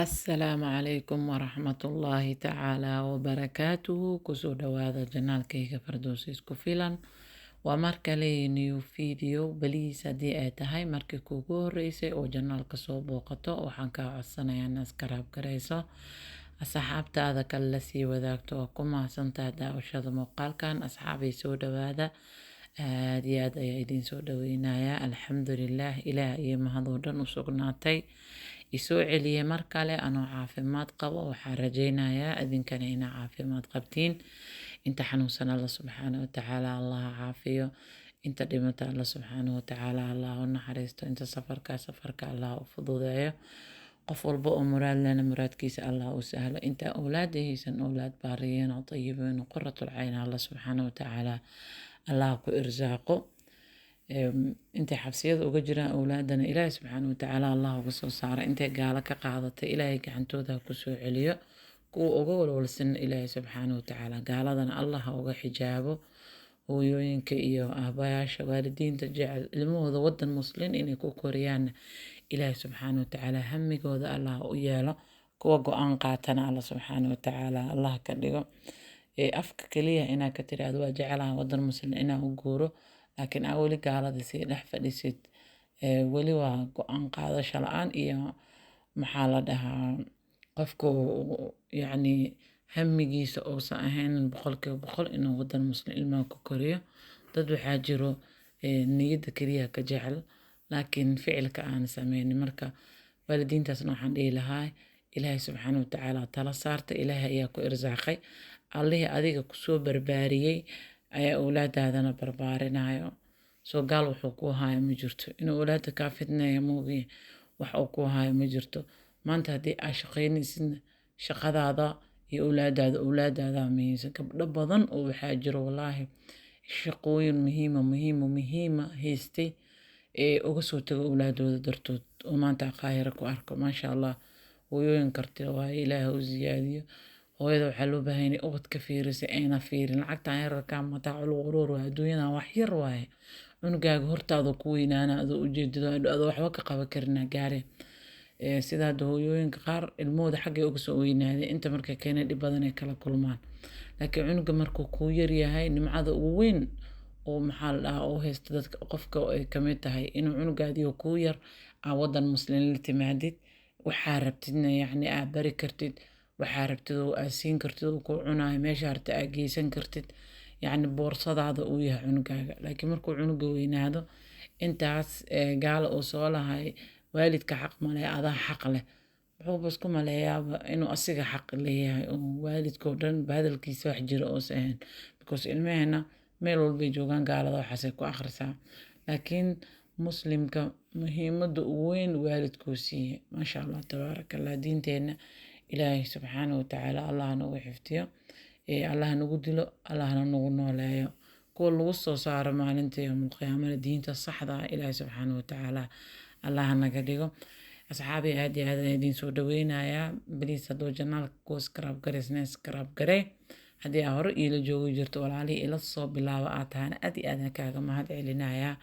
Asalaamu calaykum waraxmatullaahi tacaalaa wabarakaatuhu. Kusoo dhawaada janaalkayga Fardowsi isku filan. Waa mar kale new video. Baliis haddii ay tahay markii kuugu horeysay oo janaalka soo booqato, waxaan kaa codsanayaa inaad iskaraab garayso, asxaabtaada kale la sii wadaagto. Waa ku mahadsantahay daawashada muuqaalkan. Asxaabay soo dhawaada, aad iyo aad ayaa idin soo dhaweynayaa. Alxamdulillaah, ilaah iyo mahadoo dhan u sugnaatay isoo celiyay mar kale anoo caafimaad qabo. Waxaan rajaynayaa idinkana inaa caafimaad qabtiin. Inta xanuunsan alla subxaana wa tacaala allah caafiyo, inta dhimata alla subxaana wa tacaala allah u naxariisto, inta safarka allah u fududeeyo, qof walba oo muraad lena muraadkiisa allah u sahlo, inta awlaad haysan awlaad baariyiin oo tayibiin oo quratul cayn alla subxaana wa tacaala allah ku irsaaqo. intay xabsiyada uga jiraan awlaadana ilaahay subxaana wa tacaala allah uga soo saara, intay gaalo ka qaadatay ilaahay gacantooda ku soo celiyo, kuwa uga walwalsan ilaahay subxaana wa tacaala gaaladana allah uga xijaabo. hooyooyinka iyo aabayaasha waalidiinta jecel ilmahooda wadan muslin inay ku koriyaan ilaahay subxaana wa tacaala hamigooda allah u yeelo, kuwa go-aan qaatana allah subxaana wa tacaala allah ka dhigo. afka kaliya inaa ka tiraahdo waa jecelaha wadan muslin inaa u guuro, laakiin aa weli gaalada sii dhex fadhisid, weli waa go-aan qaadasho la-aan iyo maxaa la dhahaa qofka yacni hamigiisa uusan ahayn boqolkiiba boqol inuu wadan muslim ilmaha ku koriyo. dad waxaa jiro niyadda keliya ka jecel laakiin ficilka aan sameynin. marka waalidiintaasna waxaan dhihi lahaa ilaahay subxaana wa tacaala tala saarta, ilaahay ayaa ku irsaaqay, allihii adiga kusoo barbaariyey ayaa awlaadaadana barbaarinayo. soo gaal wuxuu ku haayo ma jirto, inuu awlaada kaa fidneeyo moogiye wax uu ku haayo ma jirto. maanta haddii aa shaqaynaysidna shaqadaada iyo awlaadaada muhiimsan. gabdho badan oo waxaa jiro wallaahi shaqooyin muhiima haystay ee uga soo tago awlaadooda dartood oo maanta qaahira ku arko. maasha allah, hooyooyin karti waaye, ilaaha u ziyaadiyo. hooyada waxaa loo baahan yahay ubad ka fiirisay ayna fiirin lacagtan yararka mataacul quruur waaye, adduunyadan wax yar waaye. cunugaaga hortaada ku weynaana adoo ujeedido adoo waxba ka qaban karina gaare. sida hadda hooyooyinka qaar ilmahooda xaggay uga soo weynaaday inta markay keenay dhib badan ay kala kulmaan, laakiin cunuga markuu kuu yaryahay nimcada ugu weyn oo maxaa la dhahaa oo haysta dadka qofka ay ka mid tahay inuu cunugaadiyo kuu yar aa wadan muslim la timaadid, waxaa rabtidna yacni aa bari kartid, waxaa rabtid oo aa siin kartid oo ku cunayo, meesha harta aa geysan kartid, yacni boorsadaada uu yahay cunugaaga. laakiin markuu cunuga weynaado intaas gaala uu soo lahay waalidka xaq male adaa xaq leh, wuxuuba isku maleeyaaba inuu asiga xaq leeyahay oo waalidkoo dhan badalkiisa wax jira oos ahayn, because ilmaheena meel walbay joogaan gaalada waxaasay ku akhrisaa. laakiin muslimka muhiimadda ugu weyn waalidkuu siiyey. maasha allah tabaaraka allah. diinteenna ilaahay subxaana wa tacaala allah nagu xifdiyo, allah nagu dilo, allahna nagu nooleeyo, kuwa lagu soo saaro maalinta yawmul qiyaamana diinta saxda ah ilaahay subxaana wa tacaala allah naga dhigo. asxaabi aad iyo aad ayaan idin soo dhaweynayaa. baliis hadduu janaalka ku iskaraab garaysna iskaraab garee. haddii aa hore iila joogi jirto walaalihii ila soo bilaaba aad tahana aad iyo aad kaaga mahad celinayaa.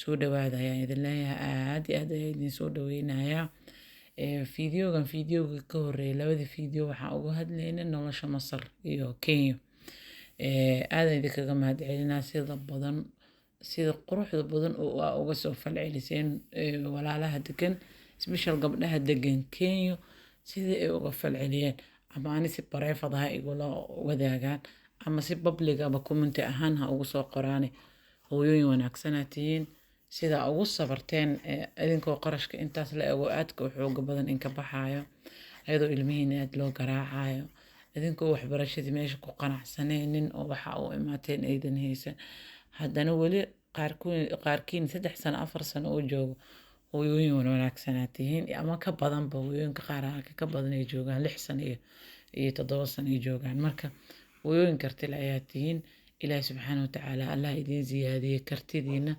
soo dhawaada ayaan idin leeyahay, aad iyo aad ayaan idin soo dhaweynayaa. fideoga ka horeeyay labadii video waxaan uga hadlaynay nolosha Masar iyo Kenya. aad ayaan idinkaga mahad celinaa sida quruxda badan oo aa uga soo falceliseen walaalaha degan, special gabdhaha degan Kenya sidii ay uga falceliyeen, ama ani si bareefad ha igula wadaagaan ama si public ama comment ahaan ha ugu soo qoraane. hooyooyin wanaagsanaa tihiin, sida ugu sabarteen idinkoo qarashka intaas la ego aadka u xooga badan inka baxaayo, ayadoo ilmihiina aad loo garaacayo, idinkoo waxbarashadii meesha ku qanacsanaynin oo waxa u imaateen aydan haysan, haddana weli qaarkiin 3 sano 4 sano oo joogo. hooyooyin wanaagsanaa tihiin, ama ka badanba hooyooyinka qaar ka badan ay joogaan 6 sano iyo 7 sano ay joogaan. marka hooyooyin kartile ayaa tihiin, ilaahay subxaana wa tacaala allah idin ziyaadiye kartidiina.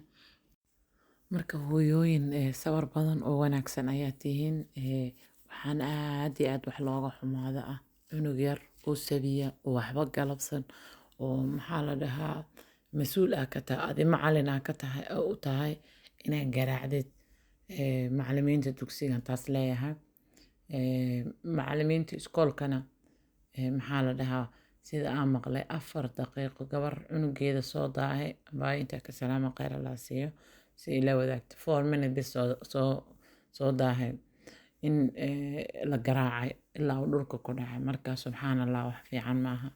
marka hooyooyin sabar badan oo wanaagsan ayaa tihiin. waxaan aad iyo aad wax looga xumaado ah cunug yar oo sabiya oo waxba galabsan oo maxaa la dhahaa mas-uul ah ka tahay, adi macalin ah ka tahay oo u tahay inaad garaacdid macalimiinta dugsigan taas leeyahay. macallimiinta iskoolkana maxaa la dhahaa sida aan maqlay 4 daqiiqo gabar cunugeeda soo daahay baa inta ka salaama khayr Allah siiyo si ila wadaagto 4 minutes bis soo daahay in la garaacay ilaa uu dhulka ku dhacay marka subxaanallah wax fiican maaha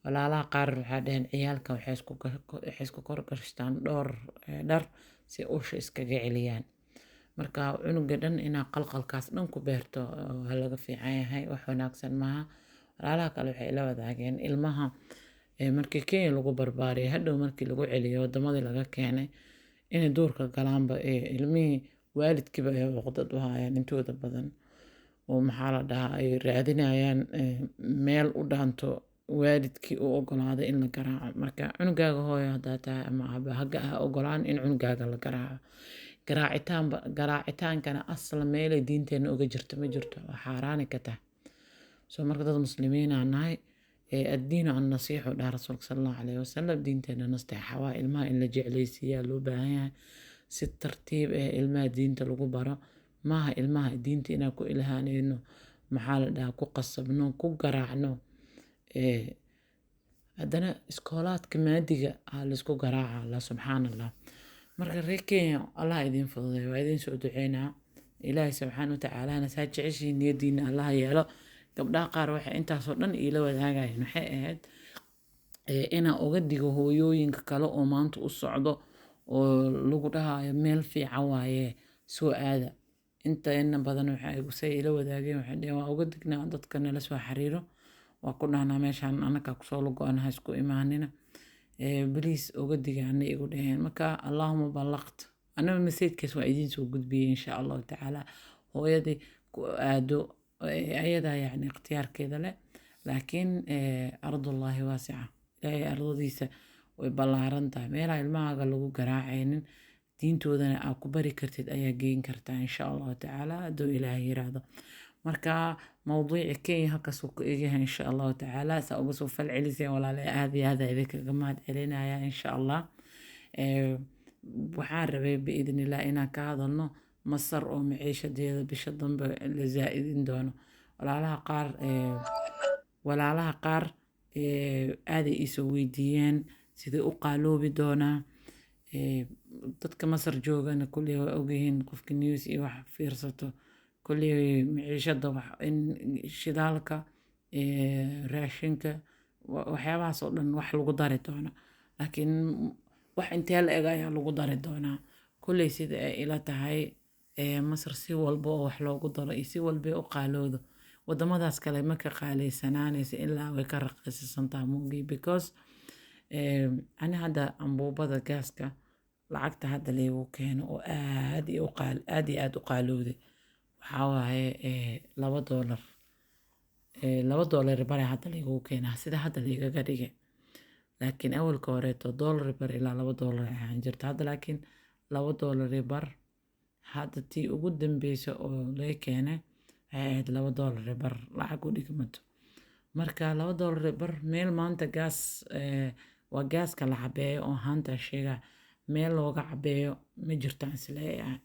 walaalaha qaar waxaa dhaheen ciyaalka waxay isku korgashtaan dhowr dhar si usha iskaga celiyaan marka cunuga dhan inaa qalqalkaas dhan ku beerto waa laga fiican yahay wax wanaagsan maaha walaalaha kale waxay ila wadaageen ilmaha markii Kenya lagu barbaariyay hadhow markii lagu celiyo wadamadii laga keenay inay duurka galaanba ilmihii waalidkiiba ay cuqdad u hayaan intooda badan oo maxaa la dhahaa ay raadinayaan meel u dhaanto waalidkii u ogolaaday in la garaaco marka cunugaaga hooyo haddaa tahay ama aaba haga ah ogolaan in cunugaaga la garaaco garaacitaankana asla meelay diinteena uga jirto ma jirto waa xaaraani ka tahay soo marka dad muslimiin aan nahay addiinu an nasiixu dhaha rasuulka sala allahu calayhi wasalam diinteena nasteexa waa ilmaha in la jeclaysiiyaa loo baahan yahay si tartiib ilmaha diinta lagu baro maaha ilmaha diinta inaan ku ilhaanayno maxaa la dhahaa ku qasabno ku garaacno haddana iskoolaadka maadiga laysku garaaca allah subxaanallah marka reer Kenya allah idin fududeeyo waa idin soo duceynaa ilaahay subxaana wa tacaalana saa jeceshiin niyadiina allah yeelo gabdhaha qaar waxay intaasoo dhan iila wadaagayeen waxay ahayd inaan uga digo hooyooyinka kale oo maanta u socdo oo lagu dhahayo meel fiican waaye soo aada inta badan waxay ila wadaageen waxay dhaheen waa uga dignaa dadka nala soo xiriiro waa ku dhahnaa meeshaan anaka kusoo lago-anaha isku imaanina baliis uga digaana igu dhaheen marka allahuma ballaqt anaba masaydkaas waa idiin soo gudbiyey insha allahu tacaala hooyadii ku aado ayadaa yacni ikhtiyaarkeeda leh laakiin ardullaahi waasica ilaahay ardadiisa way ballaaran tahay meelaha ilmahaaga lagu garaacaynin diintoodana aad ku bari kartid ayaa geyn kartaa insha allahu tacaala hadduu ilaahay yiraahdo marka mawduuci Kenya halkaasuu ku egyahay insha allahu tacaala saa uga soo falceliseen walaalay aad iyo aad idinkaga mahad celinaya insha allah waxaan rabay biidnillah inaan ka hadalno masar oo maciishadeeda bisha dambe la zaa'idin doono walaalaha qaar aaday isoo weydiiyeen sidee u qaaloobi doonaa dadka masar joogana kulley waa ogyihiin qofka news iyo wax fiirsato kulley maciishada in shidaalka raashinka waxyaabahaas oo dhan wax lagu dari doono laakiin wax intee la eg ayaa lagu dari doonaa kulley sida ay ila tahay masar si walba oo wax loogu daro iyo si walba u qaaloodo wadamadaas kale ma ka qaaleysanaanaysa ilaa way ka raqiisantaa moogi because ani hadda ambuubada gaaska lacagta hadda leegu keeno oo aad iyo aad u qaalowday waxaa waaye $2 $2 bare hadda leegu keenaa sida hadda leegaga dhigay laakiin awalka horeeto $1 bar ilaa $2 ahaan jirta hadda laakiin $2 bar hadda tii ugu dambeysa oo laga keenay waxay ahayd $2 bar lacag u dhigmato marka $2 bar meel maanta gaas waa gaaska la cabeeyo oo haanta sheega meel looga cabeeyo ma jirtaan isleeyahay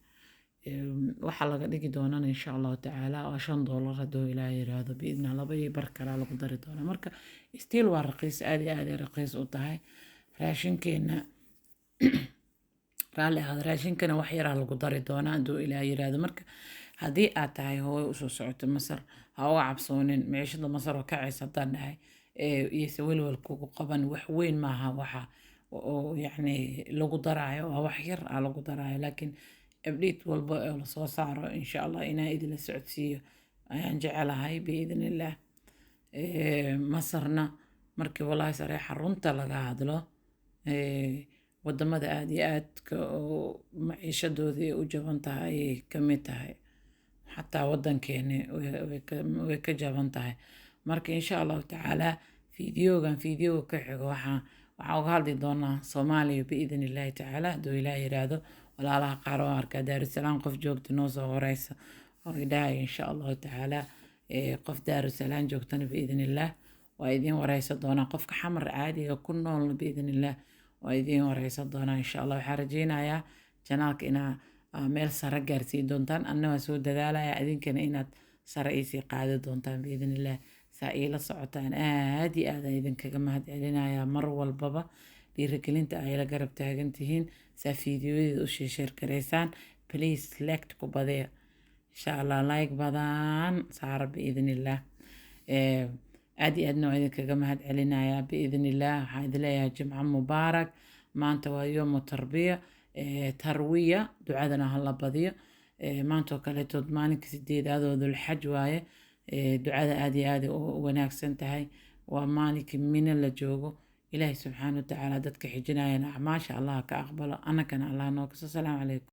waxaa laga dhigi doonaan insha allahu tacaala waa $5 hadduu ilaahay yiraahdo biidna $2 bar kale lagu dari doona marka still waa raqiis aad iyo aad ay raqiis u tahay raashinkeena raashinkana wax yaraa lagu dari doonaa hadduu ilaahay yiraahdo marka haddii aad tahay hooyo usoo socoto masar ha uga cabsoonin meeshada masar oo kacaysa haddaan dhahay iyose welwelkugu qaban wax weyn maaha waxa oo yacni lagu daraayo waa wax yar lagu daraayo laakiin abdhiid walba oo lasoo saaro insha allah inaa idinla socodsiiyo ayaan jecelahay biidnillah masarna markii walaahi sareexa runta laga hadlo wadamada aad iyo aadka oo maciishadooda ay u jaban tahay ayay ka mid tahay xataa wadankeeni way ka jaban tahay marka insha allahu tacaala fiidiyooga ka xigo waxaan uga hadli doonaa Soomaaliya biidn illaahi tacaala hadduu ilaahay yiraahdo walaalaha qaar oo arkaa Daarusalaam qof joogta noo soo horeysa oo idhahay insha allahu tacaala qof Daarusalaam joogtana biidn illaah waa idin wareysa doonaa qofka xamar caadiga ku nool biidn illaah waa idin wareysa doonaa insha allah waxaan rajeynayaa janaalka inaa meel sare gaarsiin doontaan anna waa soo dadaalaya idinkana inaad sare iisii qaadi doontaan biidnillaah saa iila socotaan aad iyo aad aan idinkaga mahad celinayaa mar walbaba dhiirigelinta ay la garab taagan tihiin saa fiidiyoyadeeda u sheer garaysaan please select ku badiya insha allah like badan saara biidnillaah aad iyo aadna waa idinkaga mahad celinayaa biidnillaah waxaan idin leeyahay jimco mubaarak maanta waa yoomu tarwiya ducadana hala badiyo maantoo kaleetood maalinka 8aad oo dulxaj waaye ducada aad iyo aad u wanaagsan tahay waa maalinkii mina la joogo ilaahay subxaana wa tacaala dadka xijinayana acmaasha allah ka aqbalo annagana allah noo kaso salaamu calaykum